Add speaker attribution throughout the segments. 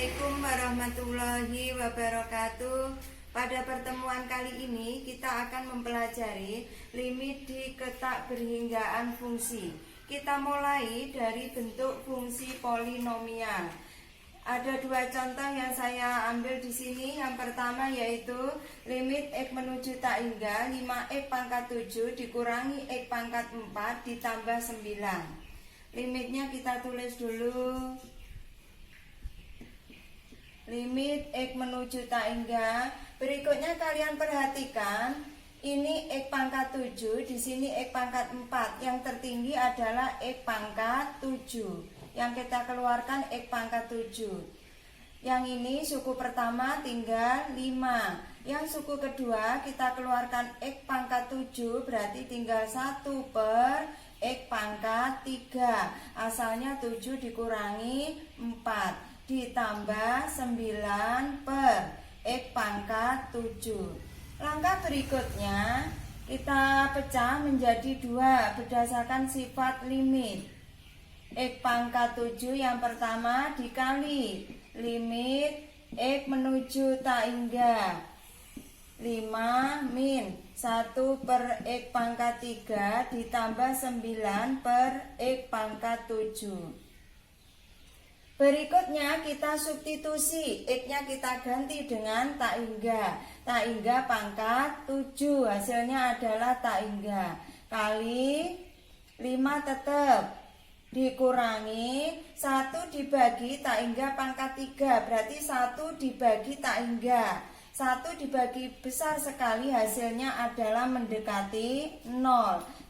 Speaker 1: Assalamualaikum warahmatullahi wabarakatuh. Pada pertemuan kali ini kita akan mempelajari limit di ketak berhinggaan fungsi. Kita mulai dari bentuk fungsi polinomial. Ada dua contoh yang saya ambil di sini. Yang pertama yaitu limit x menuju tak hingga 5x pangkat 7 dikurangi x pangkat 4 ditambah 9. Limitnya kita tulis dulu. Limit x menuju tak hingga. Berikutnya kalian perhatikan, ini x pangkat 7, di sini x pangkat 4. Yang tertinggi adalah x pangkat 7. Yang kita keluarkan x pangkat 7. Yang ini suku pertama tinggal 5. Yang suku kedua kita keluarkan x pangkat 7, berarti tinggal 1 per x pangkat 3. Asalnya 7 dikurangi 4 ditambah 9 per x pangkat 7. Langkah berikutnya kita pecah menjadi 2 berdasarkan sifat limit. X pangkat 7 yang pertama dikali limit x menuju tak hingga 5 min 1 per x pangkat 3 ditambah 9 per x pangkat 7. Berikutnya kita substitusi, x-nya kita ganti dengan tak hingga. Tak hingga pangkat 7, hasilnya adalah tak hingga. Kali 5 tetap dikurangi 1 dibagi tak hingga pangkat 3, berarti 1 dibagi tak hingga. 1 dibagi besar sekali, hasilnya adalah mendekati 0.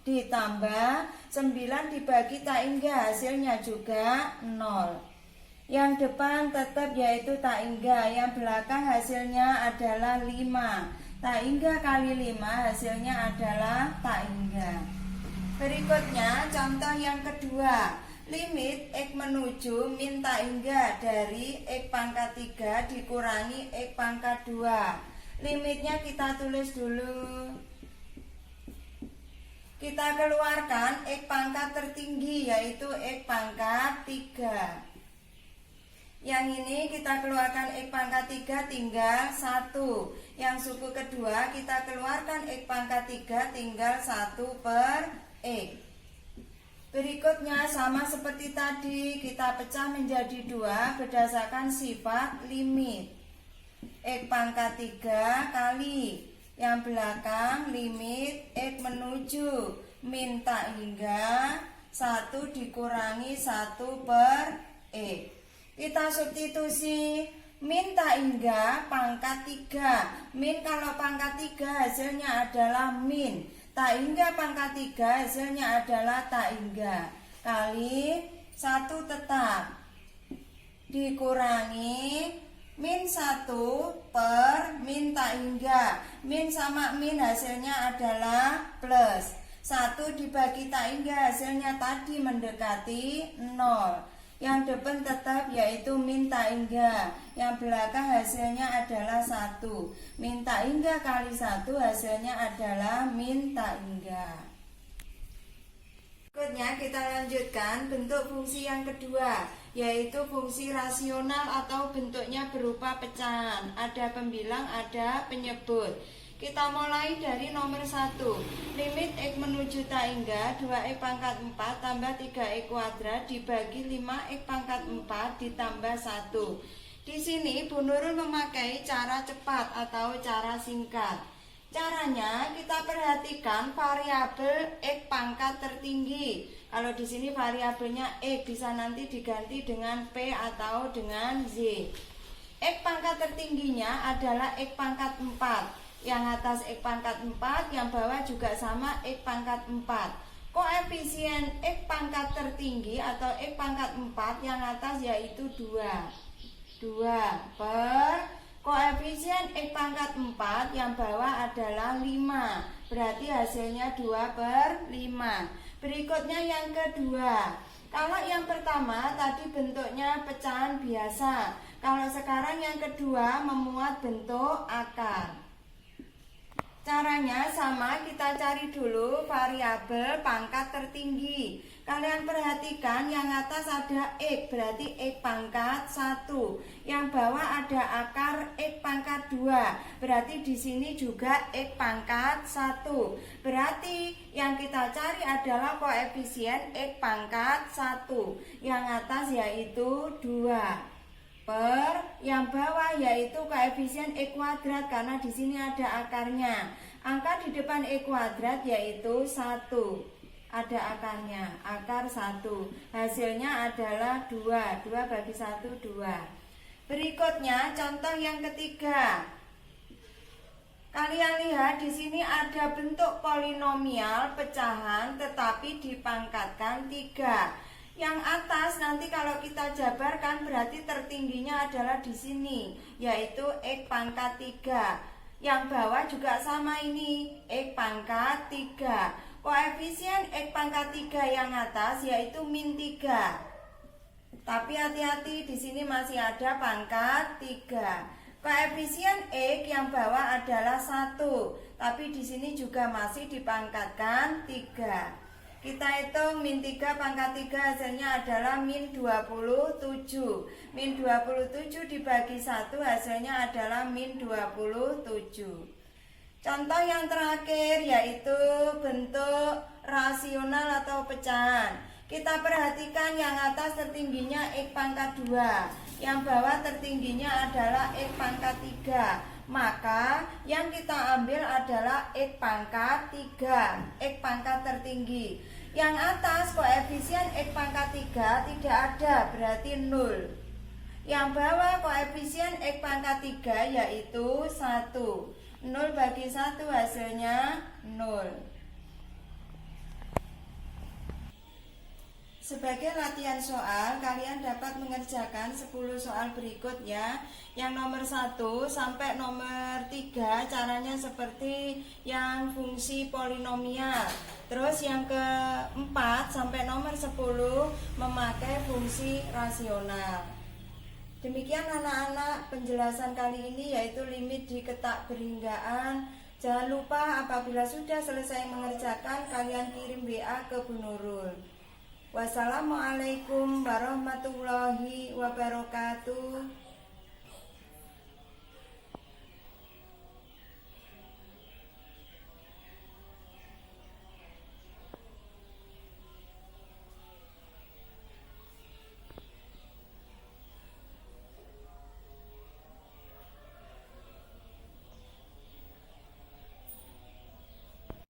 Speaker 1: Ditambah 9 dibagi tak hingga, hasilnya juga 0. Yang depan tetap yaitu tak hingga, yang belakang hasilnya adalah 5. Tak hingga kali 5 hasilnya adalah tak hingga. Berikutnya contoh yang kedua, limit x menuju min tak hingga dari x pangkat 3 dikurangi x pangkat 2. Limitnya kita tulis dulu. Kita keluarkan x pangkat tertinggi yaitu x pangkat 3. Yang ini kita keluarkan x pangkat 3 tinggal 1. Yang suku kedua kita keluarkan x pangkat 3 tinggal 1 per x. Berikutnya sama seperti tadi, kita pecah menjadi 2 berdasarkan sifat limit. X pangkat 3 kali yang belakang limit x menuju min tak hingga 1 dikurangi 1 per x. Kita substitusi, min tak hingga pangkat 3. Min kalau pangkat 3 hasilnya adalah min. Tak hingga pangkat 3 hasilnya adalah tak hingga. Kali 1 tetap dikurangi min 1 per min tak hingga. Min sama min hasilnya adalah plus. 1 dibagi tak hingga hasilnya tadi mendekati 0. Yang depan tetap yaitu min tak hingga. Yang belakang hasilnya adalah 1. Min tak hingga kali 1 hasilnya adalah min tak hingga. Berikutnya kita lanjutkan bentuk fungsi yang kedua, yaitu fungsi rasional atau bentuknya berupa pecahan. Ada pembilang, ada penyebut. Kita mulai dari nomor 1. Limit x menuju tak hingga 2x pangkat 4 tambah 3x kuadrat dibagi 5x pangkat 4 ditambah 1. Di sini Bu Nurul memakai cara cepat atau cara singkat. Caranya kita perhatikan variabel x pangkat tertinggi. Kalau di sini variabelnya x, bisa nanti diganti dengan p atau dengan z. X pangkat tertingginya adalah x pangkat 4. Yang atas x pangkat 4, yang bawah juga sama x pangkat 4. Koefisien x pangkat tertinggi atau x pangkat 4 yang atas yaitu 2. 2 per koefisien x pangkat 4 yang bawah adalah 5. Berarti hasilnya 2 per 5. Berikutnya yang kedua. Kalau yang pertama tadi bentuknya pecahan biasa. Kalau sekarang yang kedua memuat bentuk akar. Caranya sama, kita cari dulu variabel pangkat tertinggi. Kalian perhatikan yang atas ada X, berarti X pangkat 1. Yang bawah ada akar X pangkat 2, berarti di sini juga X pangkat 1. Berarti yang kita cari adalah koefisien X pangkat 1. Yang atas yaitu 2. Per yang bawah yaitu koefisien X kuadrat karena di sini ada akarnya. Angka di depan X kuadrat yaitu 1. Ada akarnya, akar 1. Hasilnya adalah 2. 2 bagi 1 2. Berikutnya contoh yang ketiga. Kalian lihat di sini ada bentuk polinomial pecahan tetapi dipangkatkan 3. Yang atas nanti kalau kita jabarkan berarti tertingginya adalah di sini, yaitu X pangkat 3. Yang bawah juga sama ini, X pangkat 3. Koefisien X pangkat 3 yang atas yaitu min 3. Tapi hati-hati di sini masih ada pangkat 3. Koefisien X yang bawah adalah 1, tapi di sini juga masih dipangkatkan 3. Kita hitung min 3 pangkat 3 hasilnya adalah min 27. Min 27 dibagi 1 hasilnya adalah min 27. Contoh yang terakhir yaitu bentuk rasional atau pecahan. Kita perhatikan yang atas tertingginya X pangkat 2, yang bawah tertingginya adalah X pangkat 3. Maka yang kita ambil adalah X pangkat 3, X pangkat tertinggi. Yang atas koefisien X pangkat 3 tidak ada, berarti 0. Yang bawah koefisien X pangkat 3 yaitu 1. 0 bagi 1 hasilnya 0. Sebagai latihan soal, kalian dapat mengerjakan 10 soal berikutnya. Yang nomor 1 sampai nomor 3 caranya seperti yang fungsi polinomial. Terus yang keempat sampai nomor 10 memakai fungsi rasional. Demikian anak-anak penjelasan kali ini, yaitu limit di ketak berhinggaan. Jangan lupa apabila sudah selesai mengerjakan, kalian kirim WA ke Bu Nurul. Wassalamualaikum warahmatullahi wabarakatuh.